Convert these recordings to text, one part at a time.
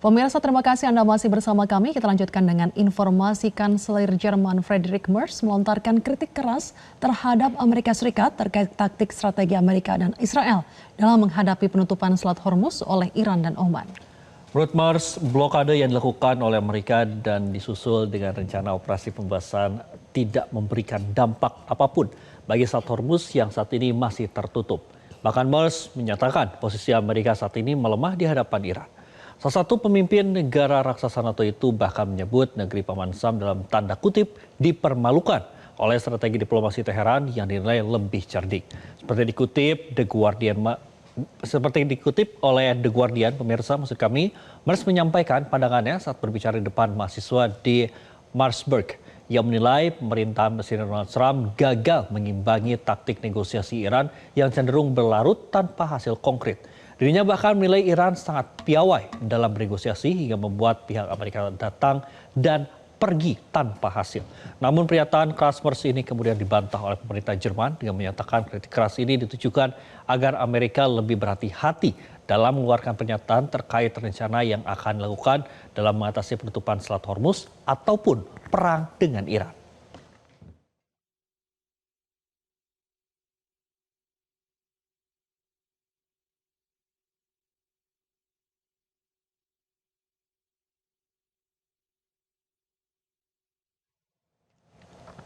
Pemirsa, terima kasih Anda masih bersama kami. Kita lanjutkan dengan informasi Kanselir Jerman Friedrich Merz melontarkan kritik keras terhadap Amerika Serikat terkait taktik strategi Amerika dan Israel dalam menghadapi penutupan Selat Hormuz oleh Iran dan Oman. Menurut Merz, blokade yang dilakukan oleh Amerika dan disusul dengan rencana operasi pembebasan tidak memberikan dampak apapun bagi Selat Hormuz yang saat ini masih tertutup. Bahkan Merz menyatakan posisi Amerika saat ini melemah di hadapan Iran. Salah satu pemimpin negara raksasa NATO itu bahkan menyebut negeri Paman Sam dalam tanda kutip dipermalukan oleh strategi diplomasi Teheran yang dinilai lebih cerdik. Seperti dikutip oleh The Guardian, pemirsa, maksud kami, Merz menyampaikan pandangannya saat berbicara di depan mahasiswa di Marsburg. Ia menilai pemerintahan Presiden Donald Trump gagal mengimbangi taktik negosiasi Iran yang cenderung berlarut tanpa hasil konkret. Dirinya bahkan menilai Iran sangat piawai dalam bernegosiasi hingga membuat pihak Amerika datang dan pergi tanpa hasil. Namun pernyataan keras Merz ini kemudian dibantah oleh pemerintah Jerman dengan menyatakan kritik keras ini ditujukan agar Amerika lebih berhati-hati dalam mengeluarkan pernyataan terkait rencana yang akan dilakukan dalam mengatasi penutupan Selat Hormuz ataupun perang dengan Iran.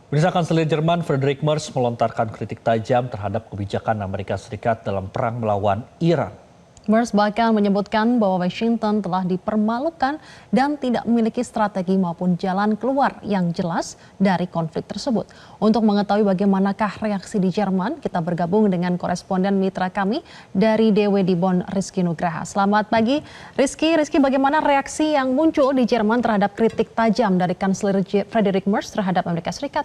Pemirsa, Kanselir Jerman Friedrich Merz melontarkan kritik tajam terhadap kebijakan Amerika Serikat dalam perang melawan Iran. Merz bahkan menyebutkan bahwa Washington telah dipermalukan dan tidak memiliki strategi maupun jalan keluar yang jelas dari konflik tersebut. Untuk mengetahui bagaimanakah reaksi di Jerman, kita bergabung dengan koresponden mitra kami dari DW di Bonn, Rizky Nugraha. Selamat pagi, Rizky. Rizky, bagaimana reaksi yang muncul di Jerman terhadap kritik tajam dari Kanselir Friedrich Merz terhadap Amerika Serikat?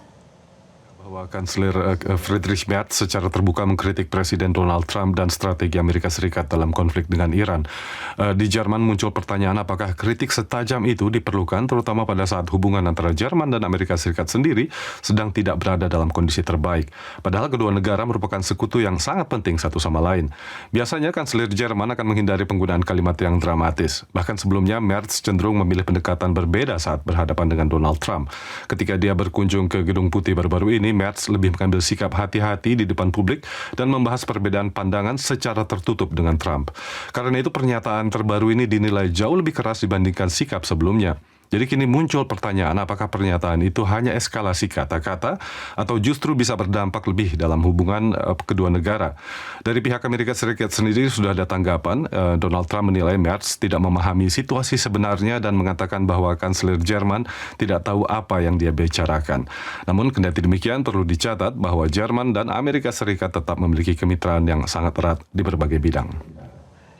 Bahwa Kanselir Friedrich Merz secara terbuka mengkritik Presiden Donald Trump dan strategi Amerika Serikat dalam konflik dengan Iran. Di Jerman muncul pertanyaan apakah kritik setajam itu diperlukan terutama pada saat hubungan antara Jerman dan Amerika Serikat sendiri sedang tidak berada dalam kondisi terbaik. Padahal kedua negara merupakan sekutu yang sangat penting satu sama lain. Biasanya Kanselir Jerman akan menghindari penggunaan kalimat yang dramatis. Bahkan sebelumnya Merz cenderung memilih pendekatan berbeda saat berhadapan dengan Donald Trump. Ketika dia berkunjung ke Gedung Putih baru-baru ini, Merz lebih mengambil sikap hati-hati di depan publik dan membahas perbedaan pandangan secara tertutup dengan Trump. Karena itu pernyataan terbaru ini dinilai jauh lebih keras dibandingkan sikap sebelumnya. Jadi kini muncul pertanyaan apakah pernyataan itu hanya eskalasi kata-kata atau justru bisa berdampak lebih dalam hubungan kedua negara. Dari pihak Amerika Serikat sendiri sudah ada tanggapan. Donald Trump menilai Merz tidak memahami situasi sebenarnya dan mengatakan bahwa Kanselir Jerman tidak tahu apa yang dia bicarakan. Namun kendati demikian perlu dicatat bahwa Jerman dan Amerika Serikat tetap memiliki kemitraan yang sangat erat di berbagai bidang.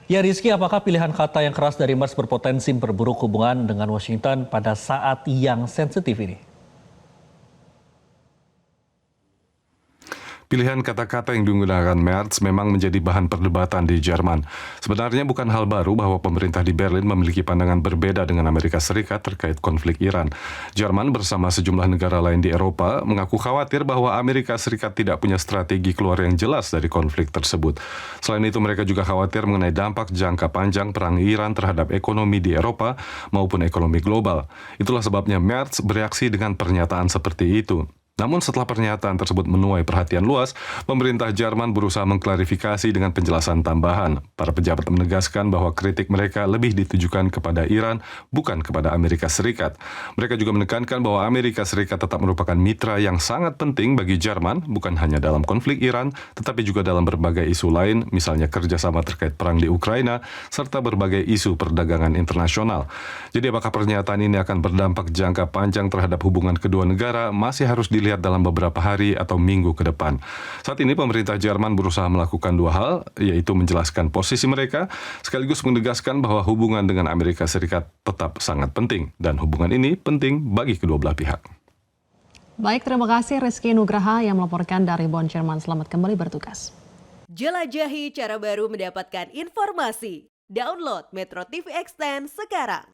Ya Rizky, apakah pilihan kata yang keras dari Merz berpotensi memperburuk hubungan dengan Washington pada saat yang sensitif ini? Pilihan kata-kata yang digunakan Merz memang menjadi bahan perdebatan di Jerman. Sebenarnya bukan hal baru bahwa pemerintah di Berlin memiliki pandangan berbeda dengan Amerika Serikat terkait konflik Iran. Jerman bersama sejumlah negara lain di Eropa mengaku khawatir bahwa Amerika Serikat tidak punya strategi keluar yang jelas dari konflik tersebut. Selain itu mereka juga khawatir mengenai dampak jangka panjang perang Iran terhadap ekonomi di Eropa maupun ekonomi global. Itulah sebabnya Merz bereaksi dengan pernyataan seperti itu. Namun setelah pernyataan tersebut menuai perhatian luas, pemerintah Jerman berusaha mengklarifikasi dengan penjelasan tambahan. Para pejabat menegaskan bahwa kritik mereka lebih ditujukan kepada Iran, bukan kepada Amerika Serikat. Mereka juga menekankan bahwa Amerika Serikat tetap merupakan mitra yang sangat penting bagi Jerman, bukan hanya dalam konflik Iran, tetapi juga dalam berbagai isu lain, misalnya kerjasama terkait perang di Ukraina, serta berbagai isu perdagangan internasional. Jadi apakah pernyataan ini akan berdampak jangka panjang terhadap hubungan kedua negara masih harus dilihat dalam beberapa hari atau minggu ke depan. Saat ini pemerintah Jerman berusaha melakukan dua hal, yaitu menjelaskan posisi mereka, sekaligus menegaskan bahwa hubungan dengan Amerika Serikat tetap sangat penting, dan hubungan ini penting bagi kedua belah pihak. Baik, terima kasih Rizky Nugraha yang melaporkan dari Bonn, Jerman. Selamat kembali bertugas. Jelajahi cara baru mendapatkan informasi. Download Metro TV Extend sekarang.